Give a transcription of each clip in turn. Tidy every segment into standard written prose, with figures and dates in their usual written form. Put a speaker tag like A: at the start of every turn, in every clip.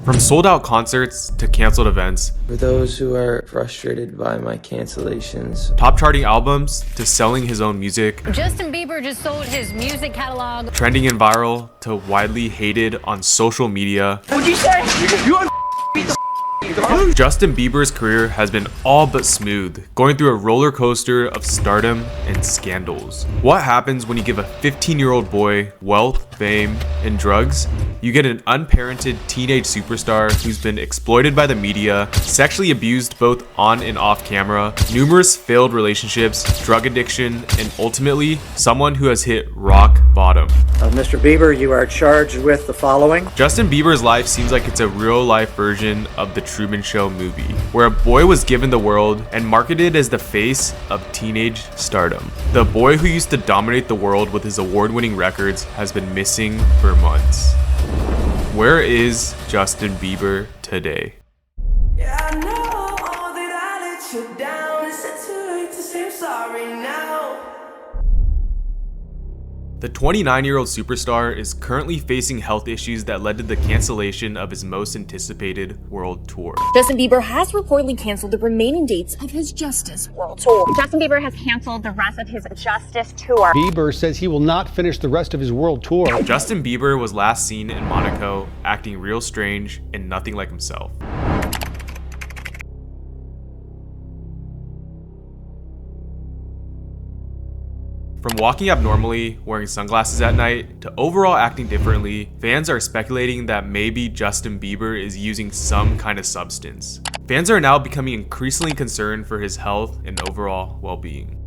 A: From sold-out concerts to canceled events,
B: For those who are frustrated by my cancellations,
A: top-charting albums to selling his own music,
C: Justin Bieber just sold his music catalog.
A: trending and viral to widely hated on social media.
D: What'd you say?
A: Justin Bieber's career has been all but smooth, going through a roller coaster of stardom and scandals. What happens when you give a 15-year-old boy wealth, fame, and drugs? You get an unparented teenage superstar who's been exploited by the media, sexually abused both on and off camera, numerous failed relationships, drug addiction, and ultimately, someone who has hit rock bottom.
E: Mr. Bieber, you are charged with the following.
A: Justin Bieber's life seems like it's a real-life version of the Truman Show movie, where a boy was given the world and marketed as the face of teenage stardom. The boy who used to dominate the world with his award-winning records has been missing for months. Where is Justin Bieber today?
D: Yeah, I know that I let you down. Is it too late to say I'm sorry now?
A: The 29-year-old superstar is currently facing health issues that led to the cancellation of his most anticipated world tour.
F: Justin Bieber has reportedly canceled the remaining dates of his Justice World Tour.
G: Justin Bieber has canceled the rest of his Justice tour.
H: Bieber says he will not finish the rest of his world tour.
A: Justin Bieber was last seen in Monaco, acting real strange and nothing like himself. From walking abnormally, wearing sunglasses at night, to overall acting differently, fans are speculating that maybe Justin Bieber is using some kind of substance. Fans are now becoming increasingly concerned for his health and overall well-being.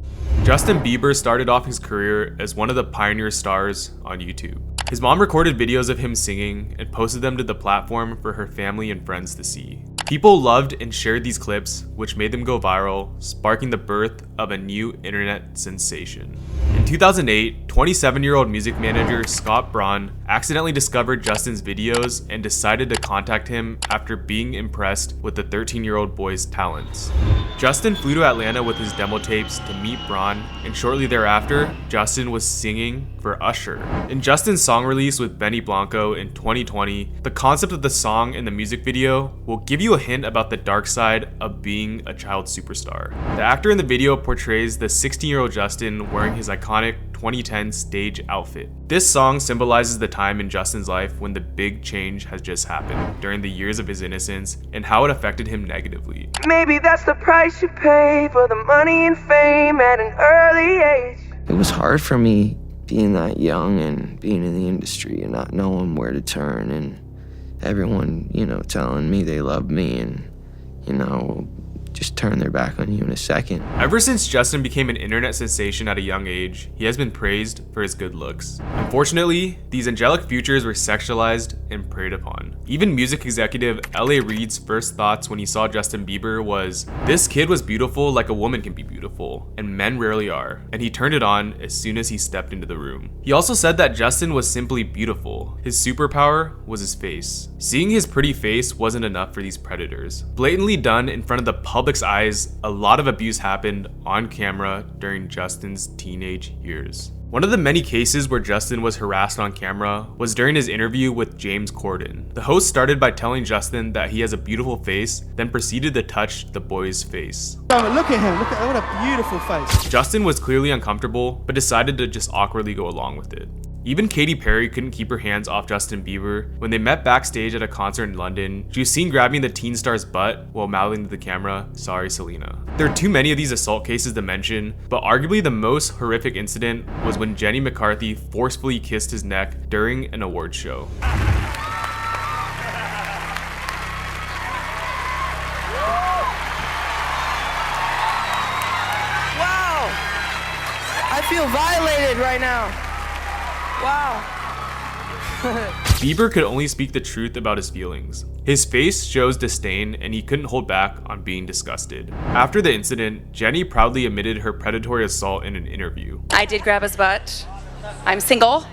A: Justin Bieber started off his career as one of the pioneer stars on YouTube. His mom recorded videos of him singing and posted them to the platform for her family and friends to see. People loved and shared these clips, which made them go viral, sparking the birth of a new internet sensation. In 2008, 27-year-old music manager Scott Braun accidentally discovered Justin's videos and decided to contact him after being impressed with the 13-year-old boy's talents. Justin flew to Atlanta with his demo tapes to meet Braun, and shortly thereafter, Justin was singing for Usher. In Justin's song release with Benny Blanco in 2020, the concept of the song and the music video will give you a hint about the dark side of being a child superstar. The actor in the video portrays the 16-year-old Justin wearing his iconic 2010 stage outfit. This song symbolizes the time in Justin's life when the big change has just happened during the years of his innocence and how it affected him negatively.
D: Maybe that's the price you pay for the money and fame at an early age.
B: it was hard for me being that young and being in the industry and not knowing where to turn, and everyone, telling me they love me and, just turn their back on you in a second.
A: Ever since Justin became an internet sensation at a young age, he has been praised for his good looks. Unfortunately, these angelic features were sexualized and preyed upon. Even music executive L.A. Reid's first thoughts when he saw Justin Bieber was, "This kid was beautiful like a woman can be beautiful, and men rarely are," and he turned it on as soon as he stepped into the room. He also said that Justin was simply beautiful. His superpower was his face. Seeing his pretty face wasn't enough for these predators. Blatantly done in front of the public's eyes, a lot of abuse happened on camera during Justin's teenage years. One of the many cases where Justin was harassed on camera was during his interview with James Corden. The host started by telling Justin that he has a beautiful face, then proceeded to touch the boy's face.
I: Oh, look at him, what a beautiful face.
A: Justin was clearly uncomfortable, but decided to just awkwardly go along with it. Even Katy Perry couldn't keep her hands off Justin Bieber. When they met backstage at a concert in London, she was seen grabbing the teen star's butt while mouthing to the camera, "Sorry, Selena." There are too many of these assault cases to mention, but arguably the most horrific incident was when Jenny McCarthy forcefully kissed his neck during an awards show.
D: Wow! I feel violated right now. Wow.
A: Bieber could only speak the truth about his feelings. His face shows disdain, and he couldn't hold back on being disgusted. After the incident, Jenny proudly admitted her predatory assault in an interview.
J: I did grab his butt. I'm single,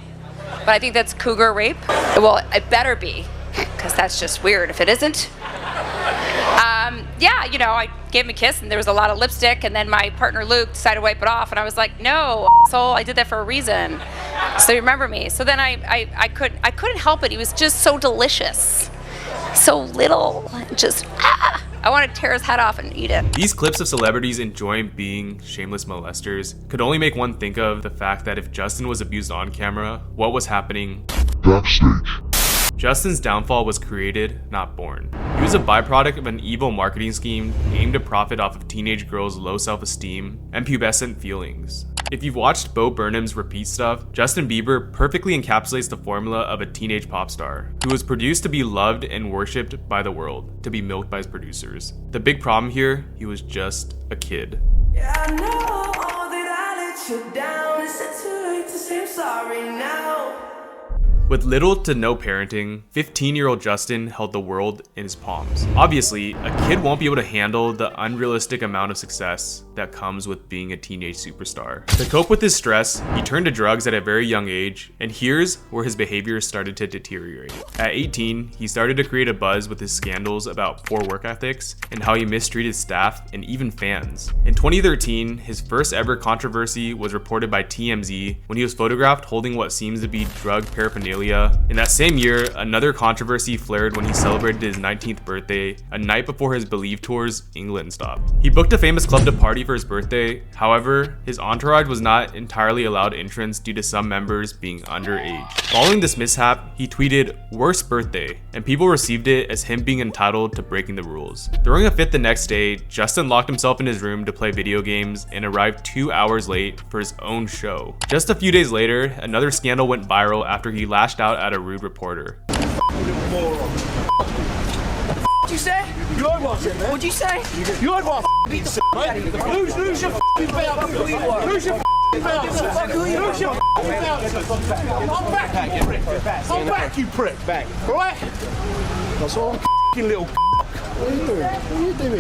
J: but I think that's cougar rape. Well, it better be, because that's just weird if it isn't. I gave him a kiss and there was a lot of lipstick, and then my partner Luke decided to wipe it off, and I was like, no, asshole, I did that for a reason. So you remember me. So then I couldn't help it. He was just so delicious. so little, just I want to tear his head off and eat it.
A: These clips of celebrities enjoying being shameless molesters could only make one think of the fact that if Justin was abused on camera, what was happening backstage? Justin's downfall was created, not born. He was a byproduct of an evil marketing scheme aimed to profit off of teenage girls' low self-esteem and pubescent feelings. If you've watched Bo Burnham's Repeat Stuff, Justin Bieber perfectly encapsulates the formula of a teenage pop star, who was produced to be loved and worshipped by the world, to be milked by his producers. The big problem here, he was just a kid.
D: Yeah, I know all that I let you down. Is it too late to say I'm sorry now?
A: With little to no parenting, 15-year-old Justin held the world in his palms. Obviously, a kid won't be able to handle the unrealistic amount of success that comes with being a teenage superstar. To cope with his stress, he turned to drugs at a very young age, and here's where his behavior started to deteriorate. At 18, he started to create a buzz with his scandals about poor work ethics and how he mistreated staff and even fans. In 2013, his first ever controversy was reported by TMZ when he was photographed holding what seems to be drug paraphernalia. In that same year, another controversy flared when he celebrated his 19th birthday, a night before his Believe tour's England stop. He booked a famous club to party for his birthday. However, his entourage was not entirely allowed entrance due to some members being underage. Following this mishap, he tweeted, "Worst birthday," and people received it as him being entitled to breaking the rules. Throwing a fit the next day, Justin locked himself in his room to play video games and arrived 2 hours late for his own show. Just a few days later, another scandal went viral after he lashed out at a rude reporter.
I: What'd you say? You heard what I said, man. What'd you say? You heard what I beat the f*** out of you. Lose your f***ing belt. Lose your f***ing belt. Lose your f***ing belt. I'm back, you prick. I'm back, you prick. Back. Right? That's all f***ing little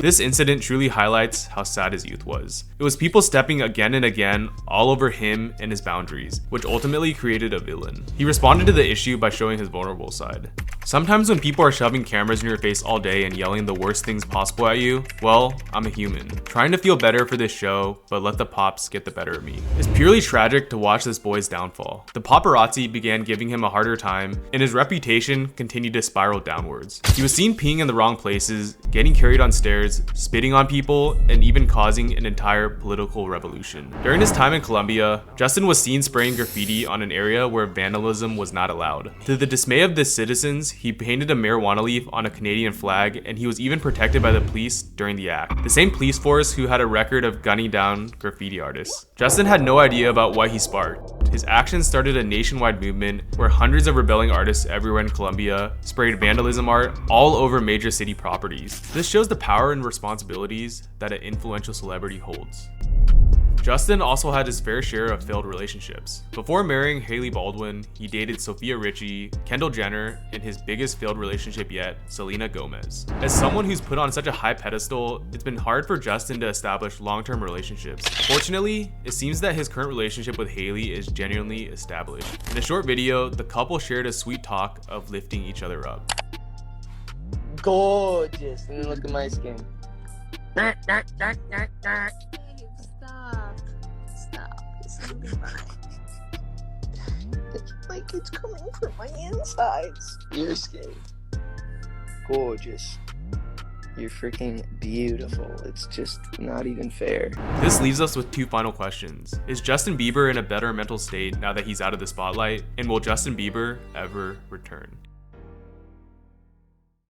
A: This incident truly highlights how sad his youth was. It was people stepping again and again all over him and his boundaries, which ultimately created a villain. He responded to the issue by showing his vulnerable side. Sometimes when people are shoving cameras in your face all day and yelling the worst things possible at you, well, I'm a human, trying to feel better for this show, but let the pops get the better of me. It's purely tragic to watch this boy's downfall. The paparazzi began giving him a harder time, and his reputation continued to spiral downwards. He was seen peeing in the wrong places, getting carried on stairs, spitting on people, and even causing an entire political revolution. During his time in Colombia, Justin was seen spraying graffiti on an area where vandalism was not allowed. To the dismay of the citizens, he painted a marijuana leaf on a Canadian flag, and he was even protected by the police during the act. The same police force who had a record of gunning down graffiti artists. Justin had no idea about what he sparked. His actions started a nationwide movement where hundreds of rebelling artists everywhere in Colombia sprayed vandalism art all over major city properties. This shows the power and responsibilities that an influential celebrity holds. Justin also had his fair share of failed relationships. Before marrying Hailey Baldwin, he dated Sophia Richie, Kendall Jenner, and his biggest failed relationship yet, Selena Gomez. As someone who's put on such a high pedestal, it's been hard for Justin to establish long-term relationships. Fortunately, it seems that his current relationship with Hailey is genuinely established. In a short video, the couple shared a sweet talk of lifting each other up.
B: Gorgeous. And then look at my skin. Stop. This will be fine. It's like it's coming from my insides. Your skin. Gorgeous. You're freaking beautiful. It's just not even fair.
A: This leaves us with two final questions. Is Justin Bieber in a better mental state now that he's out of the spotlight? And will Justin Bieber ever return?